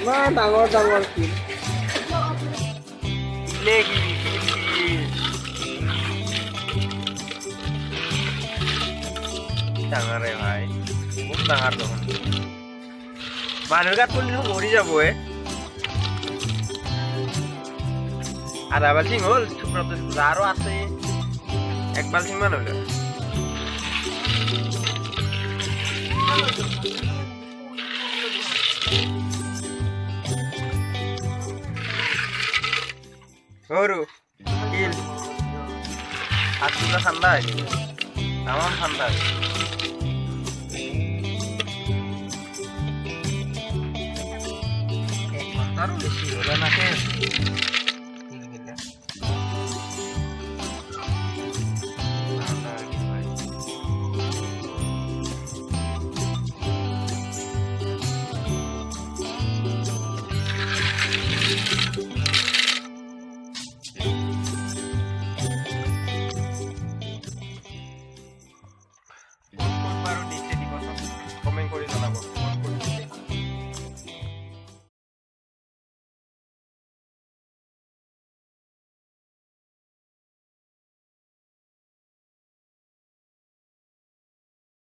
ইমান ডাঙৰ ডাঙৰ শিল। শিলে শিল শিল ডাঙৰে ভাই খুব ডাঙৰ দেখোন মানুহৰ গাত পৰি মৰি যাব আধা বাল্টিং হ'ল আৰু আছে এক বাল্টিং মান হল সৰু শিল হাতটা ঠাণ্ডা হয়েছে তামাম ঠাণ্ডা এক ঘন্টাৰও বেশি হলো নাকি